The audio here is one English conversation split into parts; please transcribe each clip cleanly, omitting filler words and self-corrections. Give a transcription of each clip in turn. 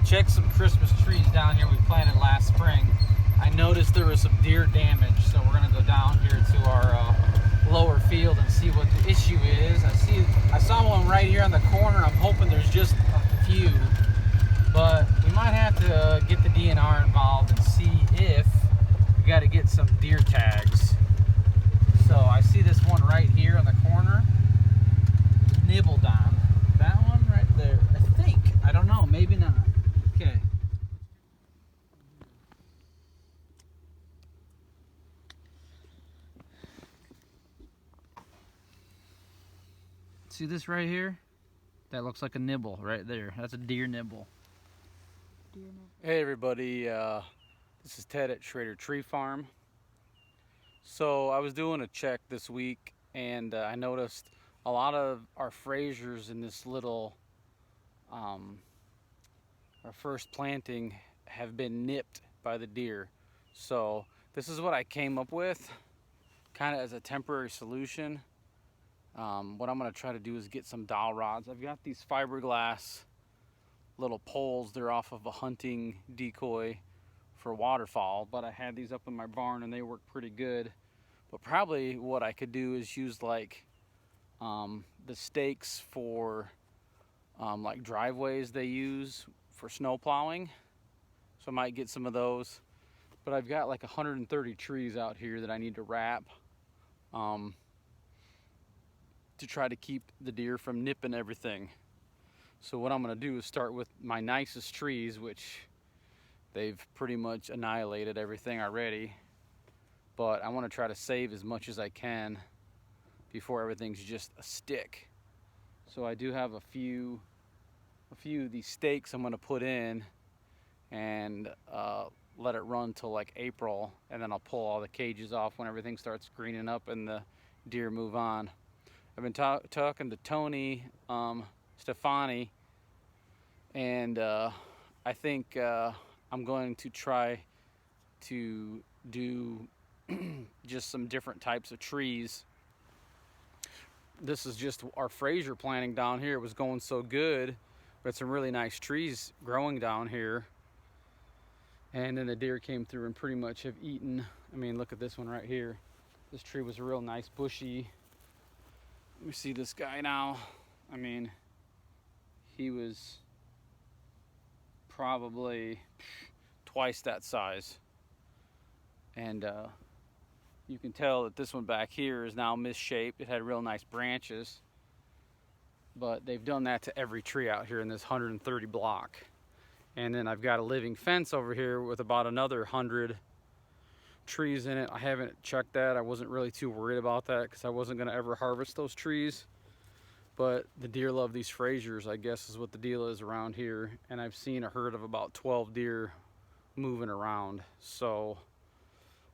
checked some Christmas trees down here we planted last spring. I noticed there was some deer damage, so we're gonna go down here to our lower field and see what the issue is. I saw one right here on the corner. I'm hoping there's just a few, but we might have to get the DNR involved and see if we got to get some deer tags. So I see this one right here on the corner, nibbled on. That one right there, I think. I don't know, maybe not. Okay. See this right here? That looks like a nibble right there. That's a deer nibble. Hey everybody, this is Ted at Schrader Tree Farm. So I was doing a check this week and I noticed a lot of our Frasers in this little, our first planting have been nipped by the deer. So this is what I came up with, kind of as a temporary solution. What I'm going to try to do is get some dowel rods. I've got these fiberglass little poles. They're off of a hunting decoy for waterfowl, but I had these up in my barn and they work pretty good. But probably what I could do is use like the stakes for like driveways they use for snow plowing. So I might get some of those. But I've got like 130 trees out here that I need to wrap to try to keep the deer from nipping everything. So what I'm going to do is start with my nicest trees, which they've pretty much annihilated everything already. But I want to try to save as much as I can before everything's just a stick. So I do have a few of these stakes I'm going to put in and let it run till like April, and then I'll pull all the cages off when everything starts greening up and the deer move on. I've been talking to Tony Stefani, and I think I'm going to try to do just some different types of trees. This is just our Fraser planting down here. It was going so good. We had some really nice trees growing down here, and then the deer came through and pretty much have eaten. I mean, look at this one right here. This tree was a real nice bushy. Let me see this guy now. I mean, he was probably twice that size. And you can tell that this one back here is now misshaped. It had real nice branches. But they've done that to every tree out here in this 130 block. And then I've got a living fence over here with about another 100 trees in it. I haven't checked that. I wasn't really too worried about that because I wasn't going to ever harvest those trees. But the deer love these Frasers, I guess is what the deal is around here. And I've seen a herd of about 12 deer moving around. So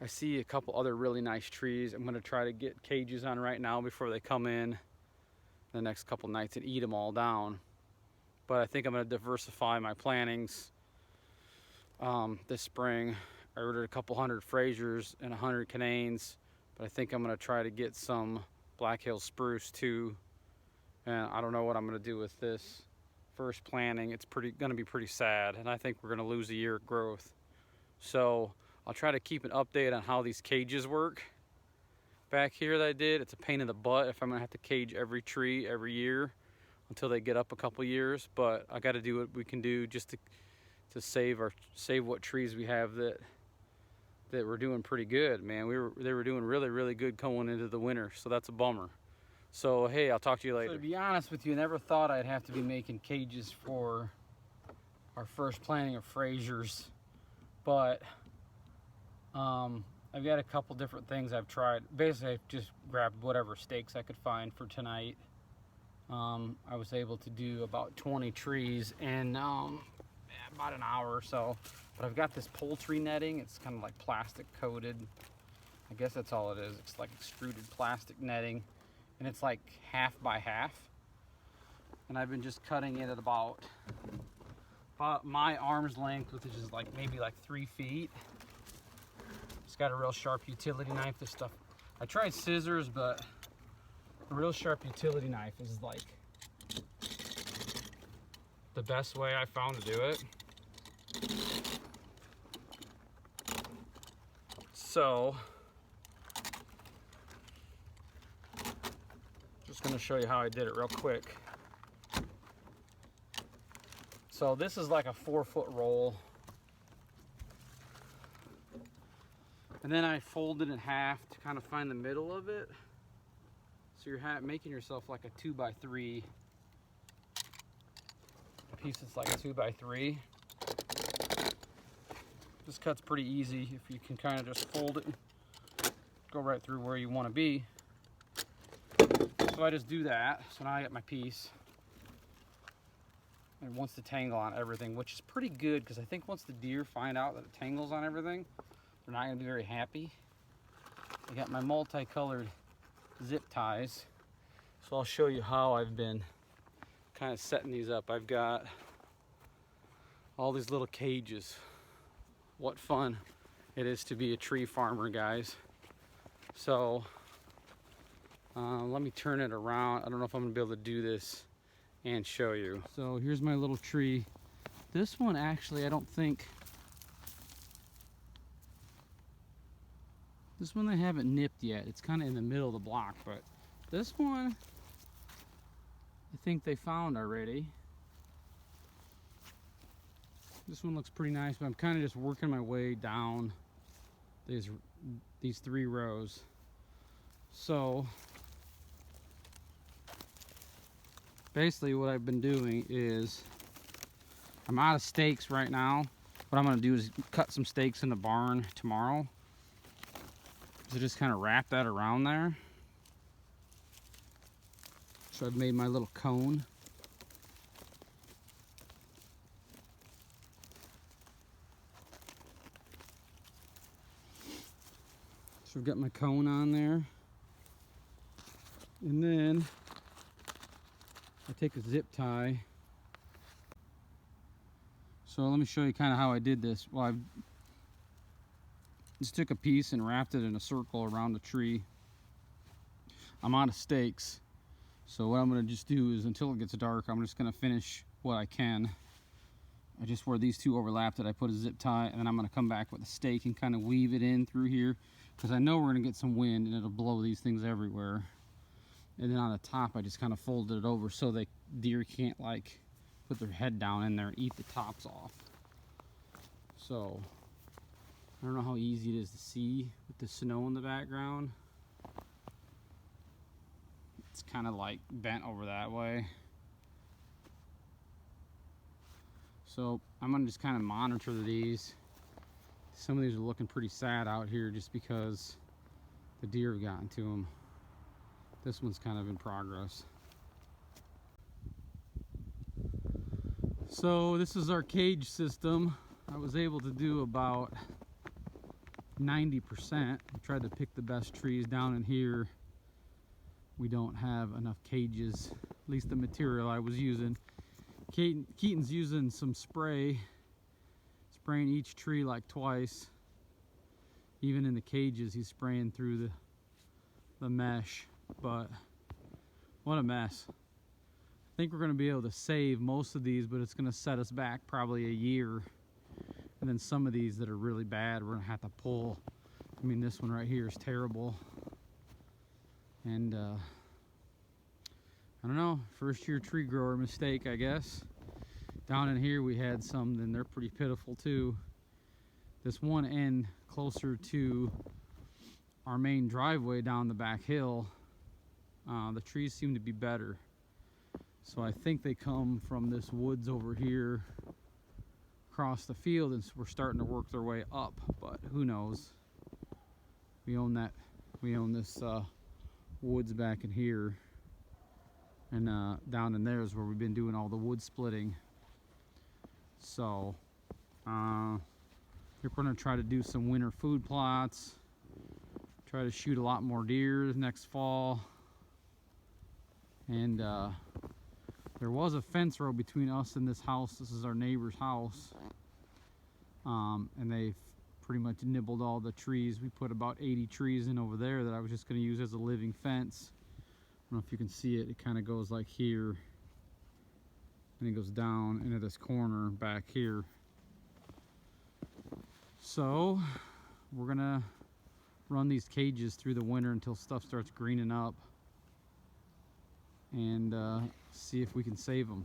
I see a couple other really nice trees. I'm going to try to get cages on right now before they come in the next couple nights and eat them all down. But I think I'm going to diversify my plantings this spring. I ordered a couple hundred Frasers and 100 Cananes, but I think I'm going to try to get some Black Hill spruce too. And I don't know what I'm going to do with this first planting. It's going to be pretty sad, and I think we're going to lose a year of growth. So I'll try to keep an update on how these cages work. Back here that I did, it's a pain in the butt if I'm going to have to cage every tree every year until they get up a couple years. But I got to do what we can do just to save what trees we have that were doing pretty good, man. They were doing really good going into the winter, so that's a bummer. So hey, I'll talk to you later. So to be honest with you, I never thought I'd have to be making cages for our first planting of Frasers, but I've got a couple different things I've tried. Basically, I've just grabbed whatever stakes I could find for tonight. I was able to do about 20 trees in about an hour or so. But I've got this poultry netting. It's kind of like plastic coated. I guess that's all it is. It's like extruded plastic netting. And it's like half by half. And I've been just cutting it at about my arm's length, which is like maybe like 3 feet. It's got a real sharp utility knife. This stuff, I tried scissors, but a real sharp utility knife is like the best way I found to do it. So, just going to show you how I did it real quick. So this is like a 4-foot roll. And then I fold it in half to kind of find the middle of it. So you're making yourself like a 2x3. A piece that's like a 2x3. This cut's pretty easy if you can kind of just fold it and go right through where you want to be. So I just do that. So now I got my piece. It wants to tangle on everything, which is pretty good because I think once the deer find out that it tangles on everything, they're not going to be very happy. I got my multicolored zip ties. So I'll show you how I've been kind of setting these up. I've got all these little cages. What fun it is to be a tree farmer, guys. So let me turn it around. I don't know if I'm gonna be able to do this and show you. So here's my little tree. This one actually, I don't think, this one they haven't nipped yet. It's kind of in the middle of the block, but this one, I think they found already. This one looks pretty nice, but I'm kind of just working my way down these 3 rows. So basically what I've been doing is, I'm out of stakes right now. What I'm going to do is cut some stakes in the barn tomorrow. So just kind of wrap that around there. So I've made my little cone. So I've got my cone on there. And then I take a zip tie. So let me show you kind of how I did this. Well, I just took a piece and wrapped it in a circle around the tree. I'm out of stakes. So what I'm going to just do is, until it gets dark, I'm just going to finish what I can. I just, where these 2 overlapped it, I put a zip tie, and then I'm going to come back with a stake and kind of weave it in through here, because I know we're going to get some wind and it'll blow these things everywhere. And then on the top, I just kind of folded it over so the deer can't like put their head down in there and eat the tops off. So I don't know how easy it is to see with the snow in the background. It's kind of like bent over that way. So I'm gonna just kind of monitor these. Some of these are looking pretty sad out here just because the deer have gotten to them. This one's kind of in progress. So this is our cage system. I was able to do about 90%. I tried to pick the best trees. Down in here we don't have enough cages, at least the material I was using. Keaton's using some spraying each tree like twice. Even in the cages he's spraying through the mesh, but what a mess. I think we're going to be able to save most of these, but it's going to set us back probably a year. And then some of these that are really bad, we're going to have to pull. I mean, this one right here is terrible. And I don't know, first year tree grower mistake, I guess. Down in here we had some, and they're pretty pitiful too. This one end closer to our main driveway down the back hill, the trees seem to be better. So I think they come from this woods over here across the field, and so we're starting to work their way up, but who knows. We own this woods back in here, and down in there is where we've been doing all the wood splitting. So we're going to try to do some winter food plots, try to shoot a lot more deer next fall. And there was a fence row between us and this house. This is our neighbor's house, and they've pretty much nibbled all the trees. We put about 80 trees in over there that I was just going to use as a living fence. I don't know if you can see it. It kind of goes like here, and it goes down into this corner back here. So we're gonna run these cages through the winter until stuff starts greening up and see if we can save them.